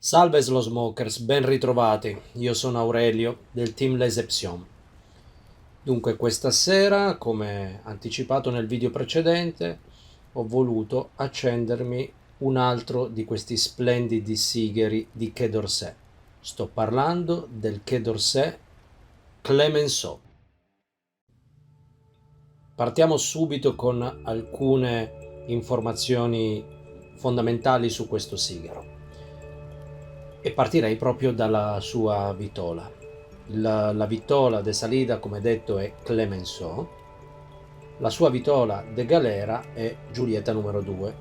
Salve Slow Smokers, ben ritrovati. Io sono Aurelio del team L'Exception. Dunque questa sera, come anticipato nel video precedente, ho voluto accendermi un altro di questi splendidi sigari di Quai d'Orsay. Sto parlando del Quai d'Orsay Clemenceau. Partiamo subito con alcune informazioni fondamentali su questo sigaro. E partirei proprio dalla sua vitola. La vitola de salida, come detto, è Clemenceau. La sua vitola de galera è Giulietta numero 2,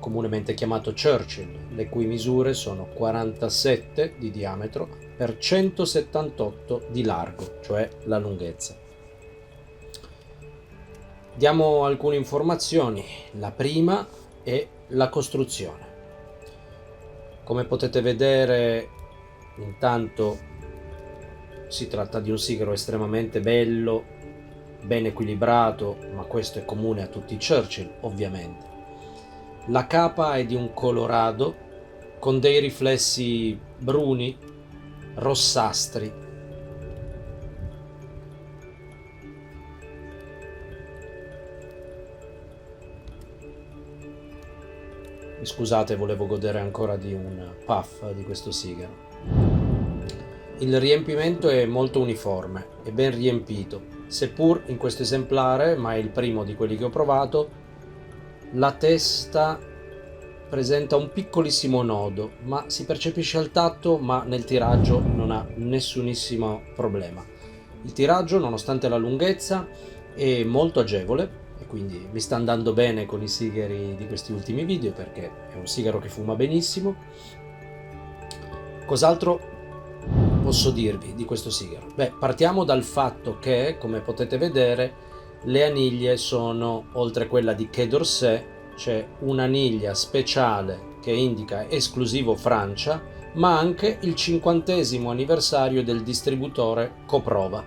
comunemente chiamato Churchill, le cui misure sono 47 di diametro per 178 di largo, cioè la lunghezza. Diamo alcune informazioni. La prima è la costruzione. Come potete vedere, intanto si tratta di un sigaro estremamente bello, ben equilibrato, ma questo è comune a tutti i Churchill, ovviamente. La capa è di un colorado con dei riflessi bruni, rossastri. Scusate, volevo godere ancora di un puff di questo sigaro. Il riempimento è molto uniforme e ben riempito, seppur in questo esemplare, ma è il primo di quelli che ho provato, la testa presenta un piccolissimo nodo, ma si percepisce al tatto, ma nel tiraggio non ha nessunissimo problema. Il tiraggio, nonostante la lunghezza, è molto agevole e quindi mi sta andando bene con i sigari di questi ultimi video perché è un sigaro che fuma benissimo. Cos'altro posso dirvi di questo sigaro? Beh, partiamo dal fatto che, come potete vedere, le aniglie sono, oltre quella di Quai d'Orsay, c'è un'aniglia speciale che indica esclusivo Francia, ma anche il 50° anniversario del distributore Coprova,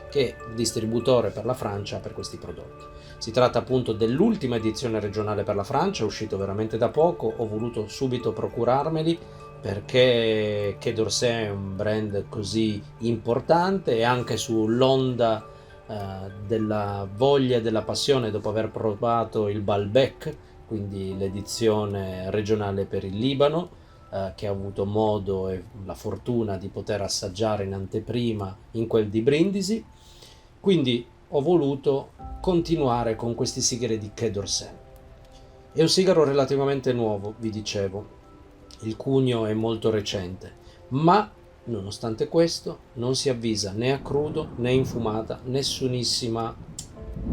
che è il distributore per la Francia per questi prodotti. Si tratta appunto dell'ultima edizione regionale per la Francia, è uscito veramente da poco, ho voluto subito procurarmeli perché Quai d'Orsay è un brand così importante e anche sull'onda della voglia e della passione dopo aver provato il Balbec, quindi l'edizione regionale per il Libano, che ho avuto modo e la fortuna di poter assaggiare in anteprima in quel di Brindisi. Quindi ho voluto continuare con questi sigari di Quai d'Orsay. È un sigaro relativamente nuovo, vi dicevo, il cugno è molto recente, ma nonostante questo non si avvisa né a crudo né in fumata nessunissima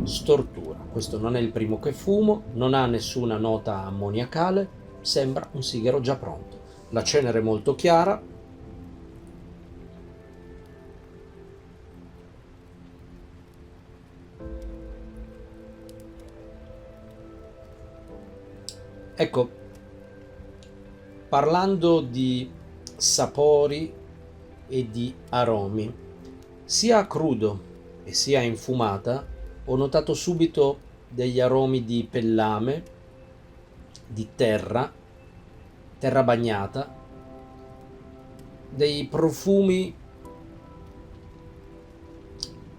stortura. Questo non è il primo che fumo, non ha nessuna nota ammoniacale, sembra un sigaro già pronto. La cenere è molto chiara. Ecco, parlando di sapori e di aromi, sia a crudo e sia in fumata ho notato subito degli aromi di pellame, di terra bagnata, dei profumi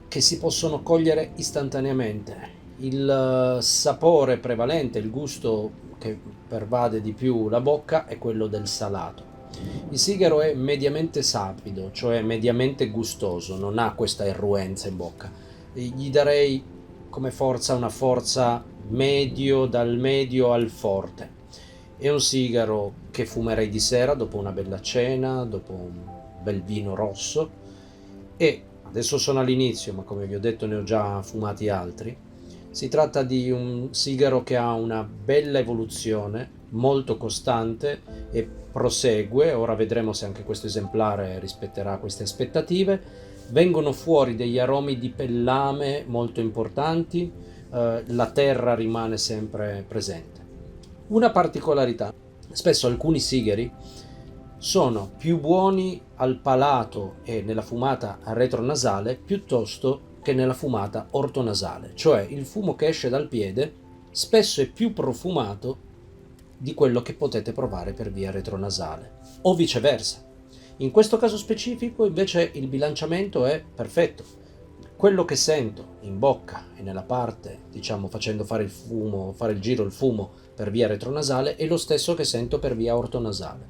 che si possono cogliere istantaneamente. Il sapore prevalente, il gusto che pervade di più la bocca è quello del salato. Il sigaro è mediamente sapido, cioè mediamente gustoso, non ha questa irruenza in bocca. Gli darei come forza una forza medio, dal medio al forte. È un sigaro che fumerei di sera dopo una bella cena, dopo un bel vino rosso, e adesso sono all'inizio, ma come vi ho detto ne ho già fumati altri. Si tratta di un sigaro che ha una bella evoluzione, molto costante e prosegue. Ora vedremo se anche questo esemplare rispetterà queste aspettative. Vengono fuori degli aromi di pellame molto importanti, la terra rimane sempre presente. Una particolarità: spesso alcuni sigari sono più buoni al palato e nella fumata retronasale piuttosto che nella fumata ortonasale, cioè il fumo che esce dal piede spesso è più profumato di quello che potete provare per via retronasale, o viceversa. In questo caso specifico invece il bilanciamento è perfetto. Quello che sento in bocca e nella parte, diciamo, facendo fare il giro il fumo per via retronasale, è lo stesso che sento per via ortonasale.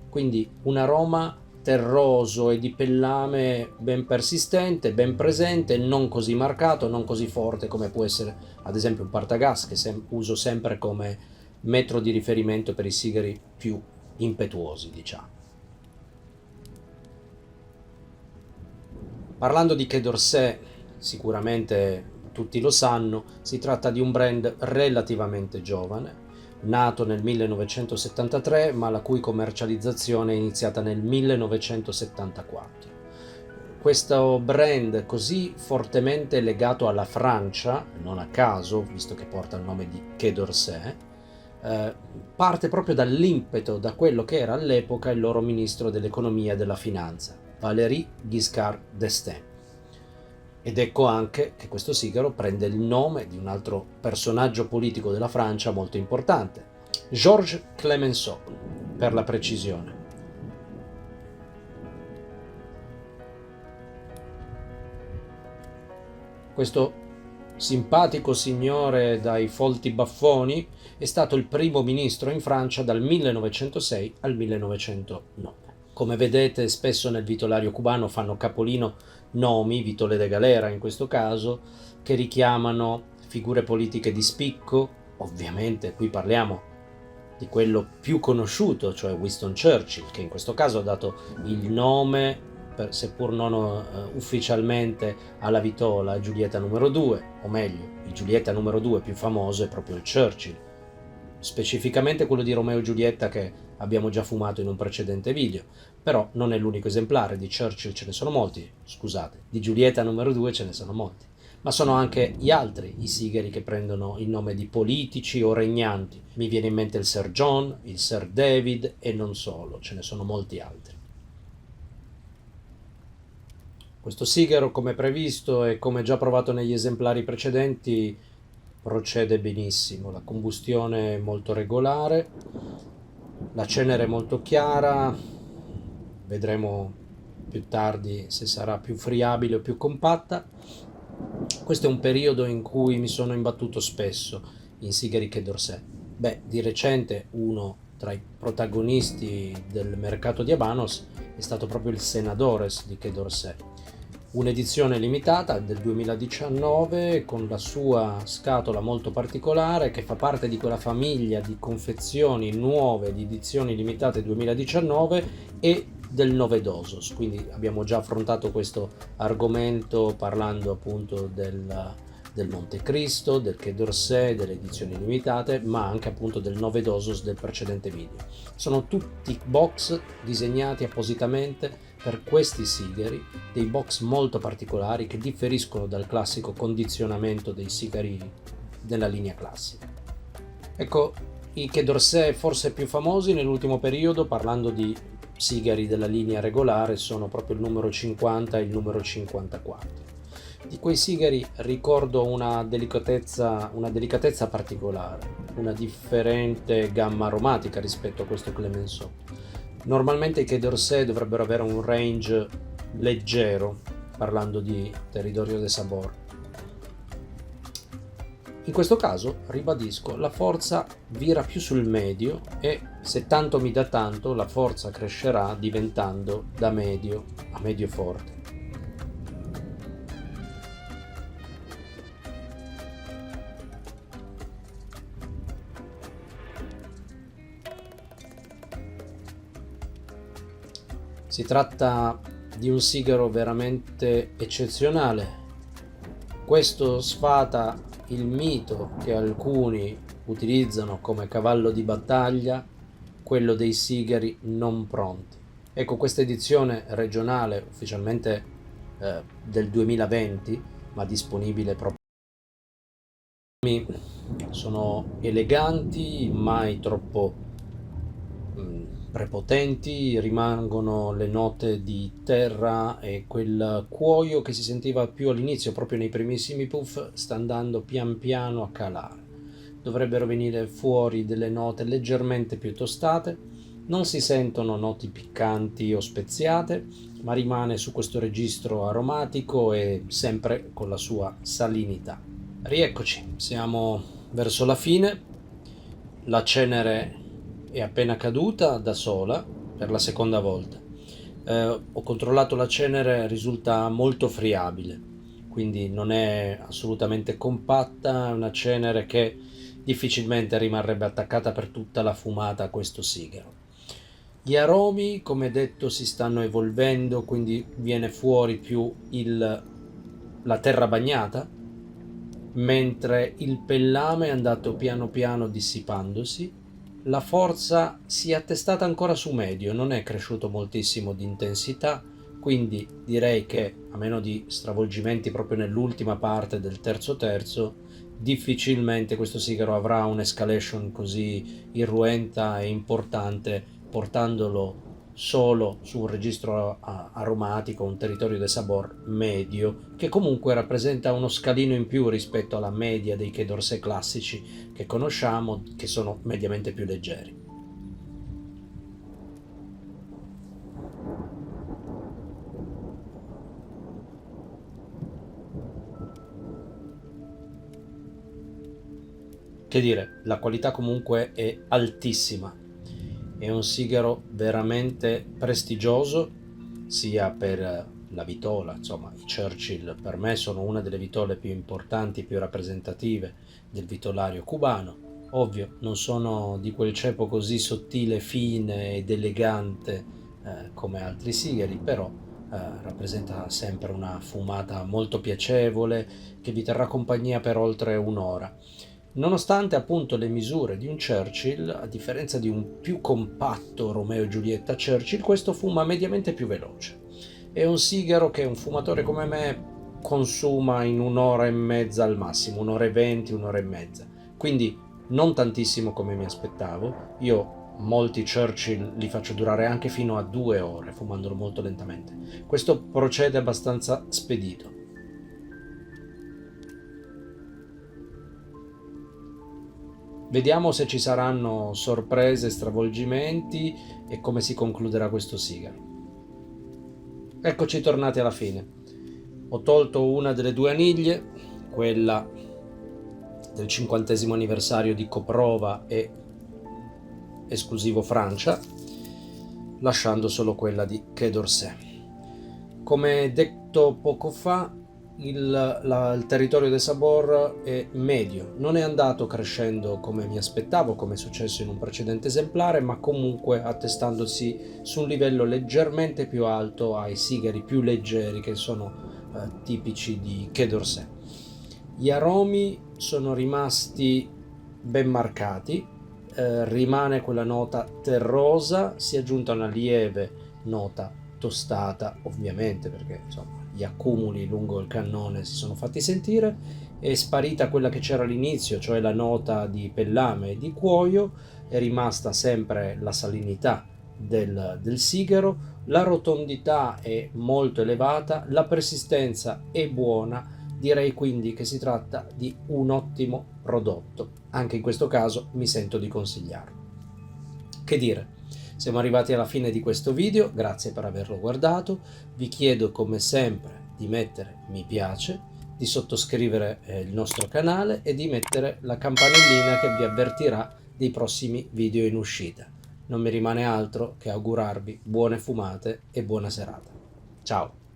Quindi un aroma terroso e di pellame ben persistente, ben presente, non così marcato, non così forte come può essere ad esempio un Partagas, che uso sempre come metro di riferimento per i sigari più impetuosi, diciamo. Parlando di Quai d'Orsay, sicuramente tutti lo sanno, si tratta di un brand relativamente giovane, nato nel 1973 ma la cui commercializzazione è iniziata nel 1974. Questo brand così fortemente legato alla Francia, non a caso, visto che porta il nome di Quai d'Orsay, parte proprio dall'impeto, da quello che era all'epoca il loro ministro dell'economia e della finanza, Valéry Giscard d'Estaing. Ed ecco anche che questo sigaro prende il nome di un altro personaggio politico della Francia molto importante, Georges Clemenceau, per la precisione. Questo simpatico signore dai folti baffoni è stato il primo ministro in Francia dal 1906 al 1909. Come vedete, spesso nel vitolario cubano fanno capolino nomi, Vitole de Galera in questo caso, che richiamano figure politiche di spicco. Ovviamente qui parliamo di quello più conosciuto, cioè Winston Churchill, che in questo caso ha dato il nome, seppur non ufficialmente, alla vitola Giulietta numero 2, o meglio, il Giulietta numero 2 più famoso è proprio il Churchill, specificamente quello di Romeo e Giulietta che abbiamo già fumato in un precedente video, però non è l'unico esemplare, di Churchill ce ne sono molti, scusate, di Giulietta numero 2 ce ne sono molti, ma sono anche gli altri i sigari che prendono il nome di politici o regnanti. Mi viene in mente il Sir John, il Sir David e non solo, ce ne sono molti altri. Questo sigaro, come previsto e come già provato negli esemplari precedenti, procede benissimo, la combustione è molto regolare, la cenere è molto chiara, vedremo più tardi se sarà più friabile o più compatta. Questo è un periodo in cui mi sono imbattuto spesso in sigari Quai d'Orsay. Di recente uno tra i protagonisti del mercato di Habanos è stato proprio il Senadores di Quai d'Orsay. Un'edizione limitata del 2019 con la sua scatola molto particolare che fa parte di quella famiglia di confezioni nuove di edizioni limitate 2019 e del 9 dosos, quindi abbiamo già affrontato questo argomento parlando appunto del Montecristo, del Quai d'Orsay, delle edizioni limitate, ma anche appunto del 9 dosos del precedente video. Sono tutti box disegnati appositamente per questi sigari, dei box molto particolari che differiscono dal classico condizionamento dei sigari della linea classica. Ecco, i Quai d'Orsay forse più famosi nell'ultimo periodo, parlando di sigari della linea regolare, sono proprio il numero 50 e il numero 54. Di quei sigari ricordo una delicatezza particolare, una differente gamma aromatica rispetto a questo Clemenceau. Normalmente i Quai d'Orsay dovrebbero avere un range leggero, parlando di Territorio de Sabor. In questo caso, ribadisco, la forza vira più sul medio e se tanto mi dà tanto, la forza crescerà diventando da medio a medio forte. Si tratta di un sigaro veramente eccezionale. Questo sfata il mito che alcuni utilizzano come cavallo di battaglia, quello dei sigari non pronti. Ecco, questa edizione regionale ufficialmente del 2020, ma disponibile proprio. Sono eleganti, mai troppo prepotenti, rimangono le note di terra e quel cuoio che si sentiva più all'inizio, proprio nei primissimi puff, sta andando pian piano a calare. dovrebbero venire fuori delle note leggermente più tostate, non si sentono noti piccanti o speziate, ma rimane su questo registro aromatico e sempre con la sua salinità. Rieccoci, siamo verso la fine, la cenere è appena caduta da sola per la seconda volta. Ho controllato la cenere, risulta molto friabile, quindi non è assolutamente compatta, è una cenere che difficilmente rimarrebbe attaccata per tutta la fumata a questo sigaro. Gli aromi, come detto, si stanno evolvendo, quindi viene fuori più la terra bagnata, mentre il pellame è andato piano piano dissipandosi. La forza si è attestata ancora su medio, non è cresciuto moltissimo di intensità, quindi direi che, a meno di stravolgimenti proprio nell'ultima parte del terzo, difficilmente questo sigaro avrà un'escalation così irruenta e importante, portandolo solo su un registro aromatico, un territorio de sabor medio, che comunque rappresenta uno scalino in più rispetto alla media dei Quai d'Orsay classici che conosciamo, che sono mediamente più leggeri. Che dire, la qualità comunque è altissima. È un sigaro veramente prestigioso, sia per la vitola, insomma, i Churchill per me sono una delle vitole più importanti, più rappresentative del vitolario cubano. Ovvio, non sono di quel ceppo così sottile, fine ed elegante come altri sigari, però rappresenta sempre una fumata molto piacevole che vi terrà compagnia per oltre un'ora. Nonostante appunto le misure di un Churchill, a differenza di un più compatto Romeo e Giulietta Churchill, questo fuma mediamente più veloce. È un sigaro che un fumatore come me consuma in un'ora e mezza al massimo, un'ora e 20, un'ora e mezza. Quindi non tantissimo come mi aspettavo. Io molti Churchill li faccio durare anche fino a 2 ore, fumandolo molto lentamente. Questo procede abbastanza spedito. Vediamo se ci saranno sorprese, stravolgimenti e come si concluderà questo sigaro. Eccoci tornati alla fine. Ho tolto una delle 2 aniglie, quella del 50° anniversario di Coprova e esclusivo Francia, lasciando solo quella di Quai d'Orsay. Come detto poco fa, il territorio de sabor è medio, non è andato crescendo come mi aspettavo, come è successo in un precedente esemplare, ma comunque attestandosi su un livello leggermente più alto ai sigari più leggeri che sono tipici di Quai d'Orsay. Gli aromi sono rimasti ben marcati, rimane quella nota terrosa, si è aggiunta una lieve nota tostata, ovviamente, perché insomma gli accumuli lungo il cannone si sono fatti sentire. È sparita quella che c'era all'inizio, cioè la nota di pellame e di cuoio, è rimasta sempre la salinità del sigaro, la rotondità è molto elevata, la persistenza è buona. Direi quindi che si tratta di un ottimo prodotto. Anche in questo caso mi sento di consigliarlo. Che dire? Siamo arrivati alla fine di questo video, grazie per averlo guardato. Vi chiedo come sempre di mettere mi piace, di sottoscrivere il nostro canale e di mettere la campanellina che vi avvertirà dei prossimi video in uscita. Non mi rimane altro che augurarvi buone fumate e buona serata. Ciao!